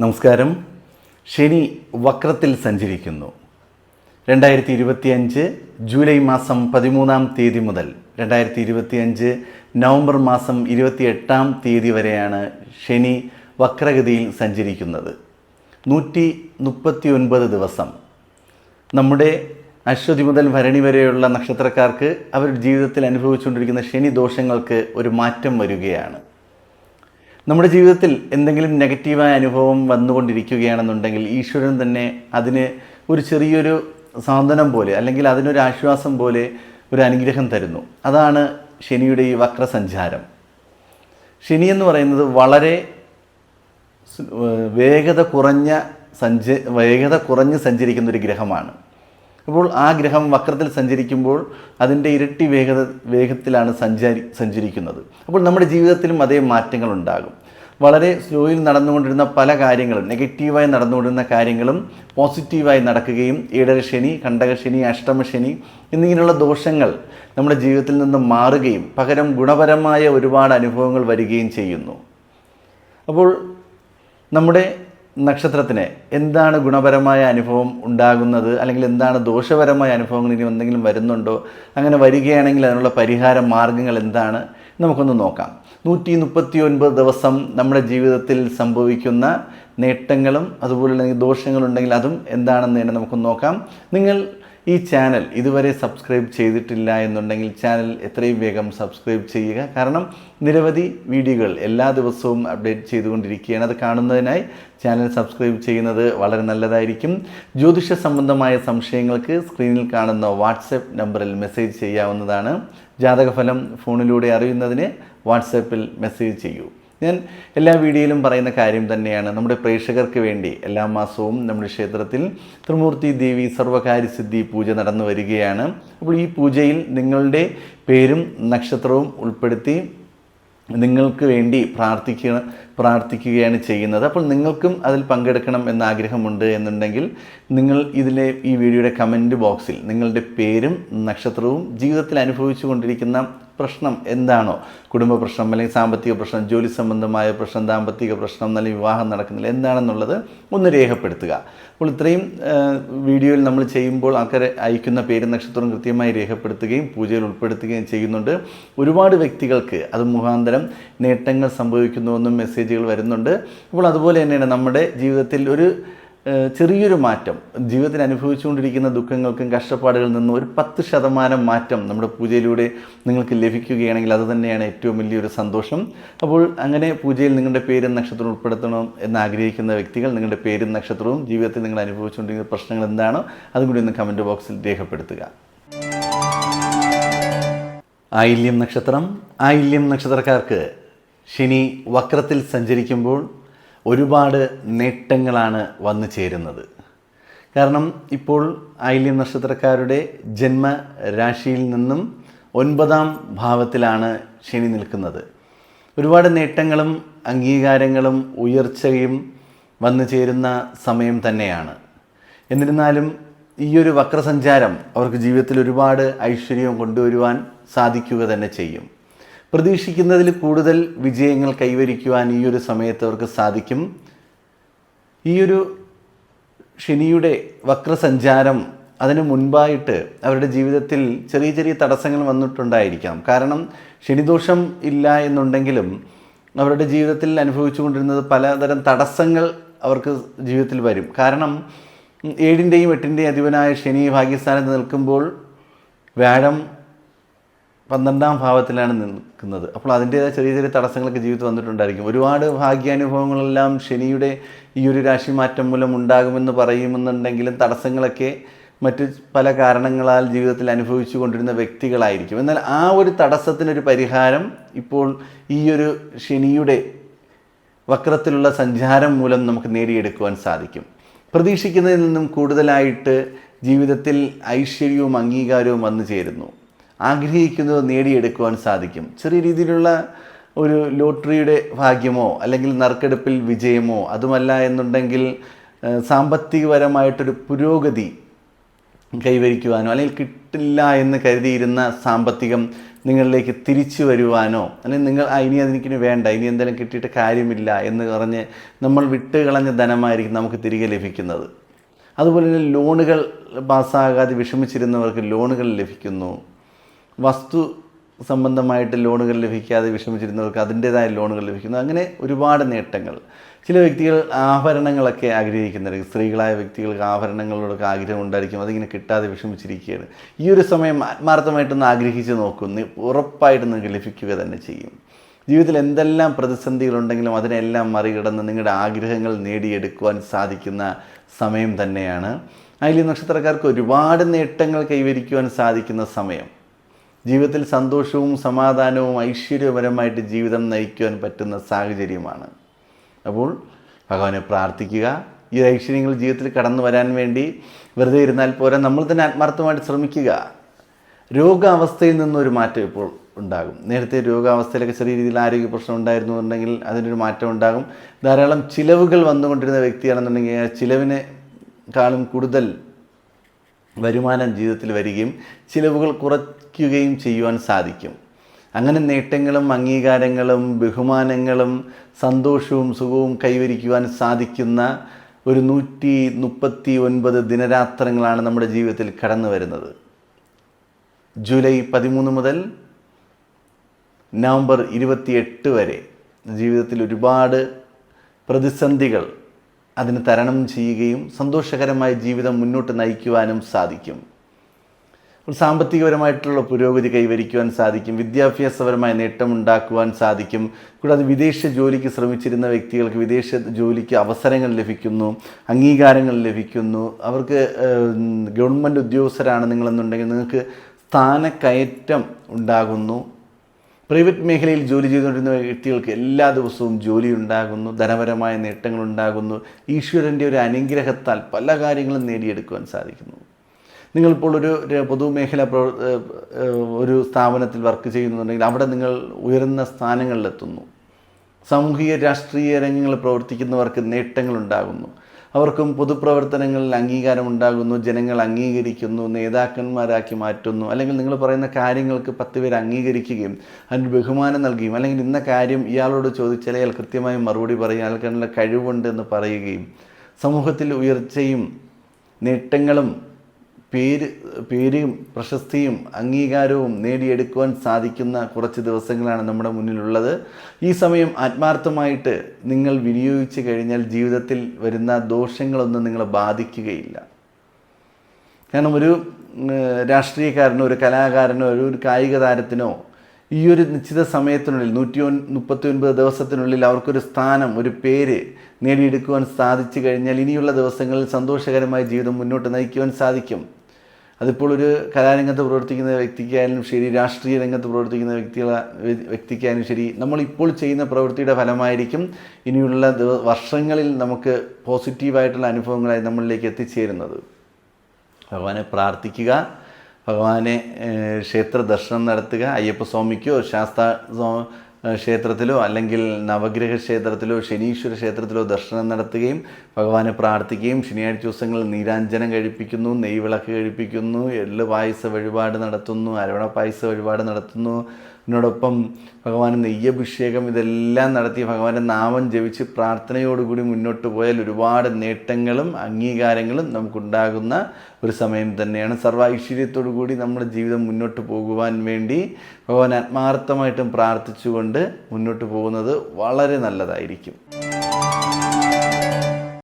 നമസ്കാരം. ശനി വക്രത്തിൽ സഞ്ചരിക്കുന്നു. 2025 ജൂലൈ മാസം 13-ാം തീയതി മുതൽ 2025 നവംബർ മാസം 28-ാം തീയതി വരെയാണ് ശനി വക്രഗതിയിൽ സഞ്ചരിക്കുന്നത്. 139 ദിവസം. നമ്മുടെ അശ്വതി മുതൽ ഭരണി വരെയുള്ള നക്ഷത്രക്കാർക്ക് അവരുടെ ജീവിതത്തിൽ അനുഭവിച്ചുകൊണ്ടിരിക്കുന്ന ശനി ദോഷങ്ങൾക്ക് ഒരു മാറ്റം വരികയാണ്. നമ്മുടെ ജീവിതത്തിൽ എന്തെങ്കിലും നെഗറ്റീവായ അനുഭവം വന്നുകൊണ്ടിരിക്കുകയാണെന്നുണ്ടെങ്കിൽ ഈശ്വരൻ തന്നെ അതിന് ഒരു ചെറിയൊരു സാന്ത്വനം പോലെ അല്ലെങ്കിൽ അതിനൊരു ആശ്വാസം പോലെ ഒരു അനുഗ്രഹം തരുന്നു. അതാണ് ശനിയുടെ ഈ വക്രസഞ്ചാരം. ശനി എന്ന് പറയുന്നത് വളരെ വേഗത കുറഞ്ഞ് സഞ്ചരിക്കുന്ന ഒരു ഗ്രഹമാണ്. അപ്പോൾ ആ ഗ്രഹം വക്രത്തിൽ സഞ്ചരിക്കുമ്പോൾ അതിൻ്റെ ഇരട്ടി വേഗത്തിലാണ് സഞ്ചരിക്കുന്നത്. അപ്പോൾ നമ്മുടെ ജീവിതത്തിലും അതേ മാറ്റങ്ങൾ ഉണ്ടാകും. വളരെ സ്ലോയിൽ നടന്നുകൊണ്ടിരുന്ന പല കാര്യങ്ങളും, നെഗറ്റീവായി നടന്നുകൊണ്ടിരുന്ന കാര്യങ്ങളും പോസിറ്റീവായി നടക്കുകയും ഏഴരശനി, കണ്ടകശനി, അഷ്ടമശനി എന്നിങ്ങനെയുള്ള ദോഷങ്ങൾ നമ്മുടെ ജീവിതത്തിൽ നിന്ന് മാറുകയും പകരം ഗുണപരമായ ഒരുപാട് അനുഭവങ്ങൾ വരികയും ചെയ്യുന്നു. അപ്പോൾ നമ്മുടെ നക്ഷത്രത്തിന് എന്താണ് ഗുണപരമായ അനുഭവം ഉണ്ടാകുന്നത്, അല്ലെങ്കിൽ എന്താണ് ദോഷപരമായ അനുഭവങ്ങൾ ഇനി എന്തെങ്കിലും വരുന്നുണ്ടോ, അങ്ങനെ വരികയാണെങ്കിൽ അതിനുള്ള പരിഹാര മാർഗങ്ങൾ എന്താണ് നമുക്കൊന്ന് നോക്കാം. 139 ദിവസം നമ്മുടെ ജീവിതത്തിൽ സംഭവിക്കുന്ന നേട്ടങ്ങളും അതുപോലെ ദോഷങ്ങളുണ്ടെങ്കിൽ അതും എന്താണെന്ന് തന്നെ നമുക്കൊന്ന് നോക്കാം. നിങ്ങൾ ഈ ചാനൽ ഇതുവരെ സബ്സ്ക്രൈബ് ചെയ്തിട്ടില്ല എന്നുണ്ടെങ്കിൽ ചാനൽ എത്രയും വേഗം സബ്സ്ക്രൈബ് ചെയ്യുക. കാരണം നിരവധി വീഡിയോകൾ എല്ലാ ദിവസവും അപ്ഡേറ്റ് ചെയ്തുകൊണ്ടിരിക്കുകയാണ്. അത് കാണുന്നതിനായി ചാനൽ സബ്സ്ക്രൈബ് ചെയ്യുന്നത് വളരെ നല്ലതായിരിക്കും. ജ്യോതിഷ സംബന്ധമായ സംശയങ്ങൾക്ക് സ്ക്രീനിൽ കാണുന്ന വാട്സപ്പ് നമ്പറിൽ മെസ്സേജ് ചെയ്യാവുന്നതാണ്. ജാതകഫലം ഫോണിലൂടെ അറിയുന്നതിന് വാട്സപ്പിൽ മെസ്സേജ് ചെയ്യൂ. ഞാൻ എല്ലാ വീഡിയോയിലും പറയുന്ന കാര്യം തന്നെയാണ്. നമ്മുടെ പ്രേക്ഷകർക്ക് വേണ്ടി എല്ലാ മാസവും നമ്മുടെ ക്ഷേത്രത്തിൽ ത്രിമൂർത്തി ദേവി സർവകാര്യസിദ്ധി പൂജ നടന്നു വരികയാണ്. അപ്പോൾ ഈ പൂജയിൽ നിങ്ങളുടെ പേരും നക്ഷത്രവും ഉൾപ്പെടുത്തി നിങ്ങൾക്ക് വേണ്ടി പ്രാർത്ഥിക്കുകയാണ് ചെയ്യുന്നത്. അപ്പോൾ നിങ്ങൾക്കും അതിൽ പങ്കെടുക്കണം എന്ന ആഗ്രഹമുണ്ട് എന്നുണ്ടെങ്കിൽ നിങ്ങൾ ഈ വീഡിയോയുടെ കമൻറ്റ് ബോക്സിൽ നിങ്ങളുടെ പേരും നക്ഷത്രവും ജീവിതത്തിൽ അനുഭവിച്ചു കൊണ്ടിരിക്കുന്ന പ്രശ്നം എന്താണോ, കുടുംബ പ്രശ്നം അല്ലെങ്കിൽ സാമ്പത്തിക പ്രശ്നം, ജോലി സംബന്ധമായ പ്രശ്നം, ദാമ്പത്തിക പ്രശ്നം, അല്ലെങ്കിൽ വിവാഹം നടക്കുന്നില്ല, എന്താണെന്നുള്ളത് ഒന്ന് രേഖപ്പെടുത്തുക. അപ്പോൾ ഇത്രയും വീഡിയോയിൽ നമ്മൾ ചെയ്യുമ്പോൾ ആൾക്കാർ അയക്കുന്ന പേരും നക്ഷത്രവും കൃത്യമായി രേഖപ്പെടുത്തുകയും പൂജയിൽ ഉൾപ്പെടുത്തുകയും ചെയ്യുന്നുണ്ട്. ഒരുപാട് വ്യക്തികൾക്ക് അത് മുഖാന്തരം നേട്ടങ്ങൾ സംഭവിക്കുന്നുവെന്നും മെസ്സേജുകൾ വരുന്നുണ്ട്. അപ്പോൾ അതുപോലെ തന്നെയാണ് നമ്മുടെ ജീവിതത്തിൽ ഒരു ചെറിയൊരു മാറ്റം, ജീവിതത്തിൽ അനുഭവിച്ചുകൊണ്ടിരിക്കുന്ന ദുഃഖങ്ങൾക്കും കഷ്ടപ്പാടുകളിൽ നിന്നും ഒരു 10% മാറ്റം നമ്മുടെ പൂജയിലൂടെ നിങ്ങൾക്ക് ലഭിക്കുകയാണെങ്കിൽ അത് തന്നെയാണ് ഏറ്റവും വലിയൊരു സന്തോഷം. അപ്പോൾ അങ്ങനെ പൂജയിൽ നിങ്ങളുടെ പേരും നക്ഷത്രവും ഉൾപ്പെടുത്തണം എന്ന് ആഗ്രഹിക്കുന്ന വ്യക്തികൾ നിങ്ങളുടെ പേരും നക്ഷത്രവും ജീവിതത്തിൽ നിങ്ങൾ അനുഭവിച്ചുകൊണ്ടിരിക്കുന്ന പ്രശ്നങ്ങൾ എന്താണോ അതും കൂടി ഒന്ന് കമൻറ്റ് ബോക്സിൽ രേഖപ്പെടുത്തുക. ആയില്യം നക്ഷത്രം. ആയില്യം നക്ഷത്രക്കാർക്ക് ശനി വക്രത്തിൽ സഞ്ചരിക്കുമ്പോൾ ഒരുപാട് നേട്ടങ്ങളാണ് വന്നു ചേരുന്നത്. കാരണം ഇപ്പോൾ ആയില്യം നക്ഷത്രക്കാരുടെ ജന്മരാശിയിൽ നിന്നും 9-ാം ഭാവത്തിലാണ് ശനി നിൽക്കുന്നത്. ഒരുപാട് നേട്ടങ്ങളും അംഗീകാരങ്ങളും ഉയർച്ചയും വന്നു ചേരുന്ന സമയം തന്നെയാണ്. എന്നിരുന്നാലും ഈയൊരു വക്രസഞ്ചാരം അവർക്ക് ജീവിതത്തിൽ ഒരുപാട് ഐശ്വര്യം കൊണ്ടുവരുവാൻ സാധിക്കുക തന്നെ ചെയ്യും. പ്രതീക്ഷിക്കുന്നതിൽ കൂടുതൽ വിജയങ്ങൾ കൈവരിക്കുവാൻ ഈ ഒരു സമയത്ത് അവർക്ക് സാധിക്കും. ഈയൊരു ശനിയുടെ വക്രസഞ്ചാരം അതിനു മുൻപായിട്ട് അവരുടെ ജീവിതത്തിൽ ചെറിയ ചെറിയ തടസ്സങ്ങൾ വന്നിട്ടുണ്ടായിരിക്കാം. കാരണം ശനിദോഷം ഇല്ല എന്നുണ്ടെങ്കിലും അവരുടെ ജീവിതത്തിൽ അനുഭവിച്ചു കൊണ്ടിരുന്നത് പലതരം തടസ്സങ്ങൾ അവർക്ക് ജീവിതത്തിൽ വരും. കാരണം 7-ൻ്റെയും 8-ൻ്റെയും അധിപനായ ശനി ഭാഗ്യസ്ഥാനത്ത് നിൽക്കുമ്പോൾ വ്യാഴം 12-ാം ഭാവത്തിലാണ് നിൽക്കുന്നത്. അപ്പോൾ അതിൻ്റേതായ ചെറിയ ചെറിയ തടസ്സങ്ങളൊക്കെ ജീവിതത്തിൽ വന്നിട്ടുണ്ടായിരിക്കും. ഒരുപാട് ഭാഗ്യാനുഭവങ്ങളെല്ലാം ശനിയുടെ ഈ ഒരു രാശിമാറ്റം മൂലം ഉണ്ടാകുമെന്ന് പറയുമെന്നുണ്ടെങ്കിലും തടസ്സങ്ങളൊക്കെ മറ്റ് പല കാരണങ്ങളാൽ ജീവിതത്തിൽ അനുഭവിച്ചു കൊണ്ടിരുന്ന വ്യക്തികളായിരിക്കും. എന്നാൽ ആ ഒരു തടസ്സത്തിനൊരു പരിഹാരം ഇപ്പോൾ ഈ ഒരു ശനിയുടെ വക്രത്തിലുള്ള സഞ്ചാരം മൂലം നമുക്ക് നേടിയെടുക്കുവാൻ സാധിക്കും. പ്രതീക്ഷിക്കുന്നതിൽ നിന്നും കൂടുതലായിട്ട് ജീവിതത്തിൽ ഐശ്വര്യവും അംഗീകാരവും വന്നു ചേരുന്നു. ആഗ്രഹിക്കുന്നത് നേടിയെടുക്കുവാൻ സാധിക്കും. ചെറിയ രീതിയിലുള്ള ഒരു ലോട്ടറിയുടെ ഭാഗ്യമോ അല്ലെങ്കിൽ നറുക്കെടുപ്പിൽ വിജയമോ, അതുമല്ല എന്നുണ്ടെങ്കിൽ സാമ്പത്തികപരമായിട്ടൊരു പുരോഗതി കൈവരിക്കുവാനോ അല്ലെങ്കിൽ കിട്ടില്ല എന്ന് കരുതിയിരുന്ന സാമ്പത്തികം നിങ്ങളിലേക്ക് തിരിച്ചു വരുവാനോ അല്ലെങ്കിൽ നിങ്ങൾ ഇനി അതെനിക്കിന് വേണ്ട, ഇനി എന്തെങ്കിലും കിട്ടിയിട്ട് കാര്യമില്ല എന്ന് പറഞ്ഞ് നമ്മൾ വിട്ട് കളഞ്ഞ ധനമായിരിക്കും നമുക്ക് തിരികെ ലഭിക്കുന്നത്. അതുപോലെ തന്നെ ലോണുകൾ പാസ്സാകാതെ വിഷമിച്ചിരുന്നവർക്ക് ലോണുകൾ ലഭിക്കുന്നു. വസ്തു സംബന്ധമായിട്ട് ലോണുകൾ ലഭിക്കാതെ വിഷമിച്ചിരുന്നവർക്ക് അതിൻ്റേതായ ലോണുകൾ ലഭിക്കുന്നു. അങ്ങനെ ഒരുപാട് നേട്ടങ്ങൾ. ചില വ്യക്തികൾ ആഭരണങ്ങളൊക്കെ ആഗ്രഹിക്കുന്നവർക്ക്, സ്ത്രീകളായ വ്യക്തികൾക്ക് ആഭരണങ്ങളോടൊക്കെ ആഗ്രഹം ഉണ്ടായിരിക്കും, അതിങ്ങനെ കിട്ടാതെ വിഷമിച്ചിരിക്കുകയാണ്. ഈ ഒരു സമയം ആത്മാർത്ഥമായിട്ടൊന്ന് ആഗ്രഹിച്ച് നോക്കും, ഉറപ്പായിട്ട് നിങ്ങൾക്ക് ലഭിക്കുക തന്നെ ചെയ്യും. ജീവിതത്തിൽ എന്തെല്ലാം പ്രതിസന്ധികളുണ്ടെങ്കിലും അതിനെല്ലാം മറികടന്ന് നിങ്ങളുടെ ആഗ്രഹങ്ങൾ നേടിയെടുക്കുവാൻ സാധിക്കുന്ന സമയം തന്നെയാണ്. ആയില്യം നക്ഷത്രക്കാർക്ക് ഒരുപാട് നേട്ടങ്ങൾ കൈവരിക്കുവാൻ സാധിക്കുന്ന സമയം. ജീവിതത്തിൽ സന്തോഷവും സമാധാനവും ഐശ്വര്യപരമായിട്ട് ജീവിതം നയിക്കുവാൻ പറ്റുന്ന സാഹചര്യമാണ്. അപ്പോൾ ഭഗവാനെ പ്രാർത്ഥിക്കുക. ഈ ഐശ്വര്യങ്ങൾ ജീവിതത്തിൽ കടന്നു വരാൻ വേണ്ടി വെറുതെ ഇരുന്നാൽ പോരാ, നമ്മൾ തന്നെ ആത്മാർത്ഥമായിട്ട് ശ്രമിക്കുക. രോഗാവസ്ഥയിൽ നിന്നൊരു മാറ്റം ഇപ്പോൾ ഉണ്ടാകും. നേരത്തെ രോഗാവസ്ഥയിലൊക്കെ ചെറിയ രീതിയിൽ ആരോഗ്യ പ്രശ്നം ഉണ്ടായിരുന്നു എന്നുണ്ടെങ്കിൽ അതിനൊരു മാറ്റം ഉണ്ടാകും. ധാരാളം ചിലവുകൾ വന്നുകൊണ്ടിരുന്ന വ്യക്തിയാണെന്നുണ്ടെങ്കിൽ ആ ചിലവിനെക്കാളും കൂടുതൽ വരുമാനം ജീവിതത്തിൽ വരികയും ചിലവുകൾ കുറയ്ക്കുകയും ചെയ്യുവാൻ സാധിക്കും. അങ്ങനെ നേട്ടങ്ങളും അംഗീകാരങ്ങളും ബഹുമാനങ്ങളും സന്തോഷവും സുഖവും കൈവരിക്കുവാൻ സാധിക്കുന്ന ഒരു 139 ദിനരാത്രങ്ങളാണ് നമ്മുടെ ജീവിതത്തിൽ കടന്നു വരുന്നത്. ജൂലൈ 13 മുതൽ നവംബർ 28 വരെ ജീവിതത്തിൽ ഒരുപാട് പ്രതിസന്ധികൾ അതിന് തരണം ചെയ്യുകയും സന്തോഷകരമായ ജീവിതം മുന്നോട്ട് നയിക്കുവാനും സാധിക്കും. സാമ്പത്തികപരമായിട്ടുള്ള പുരോഗതി കൈവരിക്കുവാൻ സാധിക്കും. വിദ്യാഭ്യാസപരമായ നേട്ടമുണ്ടാക്കുവാൻ സാധിക്കും. കൂടാതെ വിദേശ ജോലിക്ക് ശ്രമിച്ചിരുന്ന വ്യക്തികൾക്ക് വിദേശ ജോലിക്ക് അവസരങ്ങൾ ലഭിക്കുന്നു, അംഗീകാരങ്ങൾ ലഭിക്കുന്നു. അവർക്ക് ഗവൺമെൻറ് ഉദ്യോഗസ്ഥരാണ് നിങ്ങളെന്നുണ്ടെങ്കിൽ നിങ്ങൾക്ക് സ്ഥാനക്കയറ്റം ഉണ്ടാകുന്നു. പ്രൈവറ്റ് മേഖലയിൽ ജോലി ചെയ്തുകൊണ്ടിരുന്ന വ്യക്തികൾക്ക് എല്ലാ ദിവസവും ജോലി ഉണ്ടാകുന്നു, ധനപരമായ നേട്ടങ്ങളുണ്ടാകുന്നു. ഈശ്വരൻ്റെ ഒരു അനുഗ്രഹത്താൽ പല കാര്യങ്ങളും നേടിയെടുക്കുവാൻ സാധിക്കുന്നു. നിങ്ങളിപ്പോൾ ഒരു പൊതുമേഖല ഒരു സ്ഥാപനത്തിൽ വർക്ക് ചെയ്യുന്നുണ്ടെങ്കിൽ അവിടെ നിങ്ങൾ ഉയർന്ന സ്ഥാനങ്ങളിലെത്തുന്നു. സാമൂഹിക രാഷ്ട്രീയ രംഗങ്ങളിൽ പ്രവർത്തിക്കുന്നവർക്ക് നേട്ടങ്ങളുണ്ടാകുന്നു. അവർക്കും പൊതുപ്രവർത്തനങ്ങളിൽ അംഗീകാരം ഉണ്ടാകുന്നു, ജനങ്ങൾ അംഗീകരിക്കുന്നു, നേതാക്കന്മാരാക്കി മാറ്റുന്നു. അല്ലെങ്കിൽ നിങ്ങൾ പറയുന്ന കാര്യങ്ങൾക്ക് 10 പേര് അംഗീകരിക്കുകയും അതിന് ബഹുമാനം നൽകുകയും, അല്ലെങ്കിൽ ഇന്ന കാര്യം ഇയാളോട് ചോദിച്ചാൽ അയാൾ കൃത്യമായി മറുപടി പറയും, അയാൾക്കുള്ള കഴിവുണ്ട് എന്ന് പറയുകയും സമൂഹത്തിൽ ഉയർച്ചയും നേട്ടങ്ങളും പേരും പ്രശസ്തിയും അംഗീകാരവും നേടിയെടുക്കുവാൻ സാധിക്കുന്ന കുറച്ച് ദിവസങ്ങളാണ് നമ്മുടെ മുന്നിലുള്ളത്. ഈ സമയം ആത്മാർത്ഥമായിട്ട് നിങ്ങൾ വിനിയോഗിച്ച് കഴിഞ്ഞാൽ ജീവിതത്തിൽ വരുന്ന ദോഷങ്ങളൊന്നും നിങ്ങളെ ബാധിക്കുകയില്ല. കാരണം ഒരു രാഷ്ട്രീയക്കാരനോ ഒരു കലാകാരനോ ഒരു കായിക താരത്തിനോ ഈ ഒരു നിശ്ചിത സമയത്തിനുള്ളിൽ 139 ദിവസത്തിനുള്ളിൽ അവർക്കൊരു സ്ഥാനം, ഒരു പേര് നേടിയെടുക്കുവാൻ സാധിച്ചു കഴിഞ്ഞാൽ ഇനിയുള്ള ദിവസങ്ങളിൽ സന്തോഷകരമായ ജീവിതം മുന്നോട്ട് നയിക്കുവാൻ സാധിക്കും. അതിപ്പോൾ ഒരു കലാരംഗത്ത് പ്രവർത്തിക്കുന്ന വ്യക്തിക്കായാലും ശരി, രാഷ്ട്രീയ രംഗത്ത് പ്രവർത്തിക്കുന്ന വ്യക്തിക്കായാലും ശരി, നമ്മളിപ്പോൾ ചെയ്യുന്ന പ്രവൃത്തിയുടെ ഫലമായിരിക്കും ഇനിയുള്ള വർഷങ്ങളിൽ നമുക്ക് പോസിറ്റീവായിട്ടുള്ള അനുഭവങ്ങളായി നമ്മളിലേക്ക് എത്തിച്ചേരുന്നത്. ഭഗവാനെ പ്രാർത്ഥിക്കുക, ഭഗവാനെ ക്ഷേത്ര ദർശനം നടത്തുക. അയ്യപ്പസ്വാമിക്കോ ശാസ്താ ക്ഷേത്രത്തിലോ അല്ലെങ്കിൽ നവഗ്രഹ ക്ഷേത്രത്തിലോ ശനീശ്വര ക്ഷേത്രത്തിലോ ദർശനം നടത്തുകയും ഭഗവാനെ പ്രാർത്ഥിക്കുകയും ശനിയാഴ്ച ദിവസങ്ങളിൽ നീരാഞ്ജനം കഴിപ്പിക്കുന്നു, നെയ്വിളക്ക് കഴിപ്പിക്കുന്നു, എള്ള് പായസ വഴിപാട് നടത്തുന്നു, അരവണ പായസ വഴിപാട് നടത്തുന്നു. ഇതിനോടൊപ്പം ഭഗവാന് നെയ്യഭിഷേകം ഇതെല്ലാം നടത്തി ഭഗവാന്റെ നാമം ജപിച്ച് പ്രാർത്ഥനയോടുകൂടി മുന്നോട്ട് പോയാൽ ഒരുപാട് നേട്ടങ്ങളും അംഗീകാരങ്ങളും നമുക്കുണ്ടാകുന്ന ഒരു സമയം തന്നെയാണ്. സർവ്വ ഐശ്വര്യത്തോടു കൂടി നമ്മുടെ ജീവിതം മുന്നോട്ട് പോകുവാൻ വേണ്ടി ഭഗവാൻ ആത്മാർത്ഥമായിട്ടും പ്രാർത്ഥിച്ചുകൊണ്ട് മുന്നോട്ട് പോകുന്നത് വളരെ നല്ലതായിരിക്കും.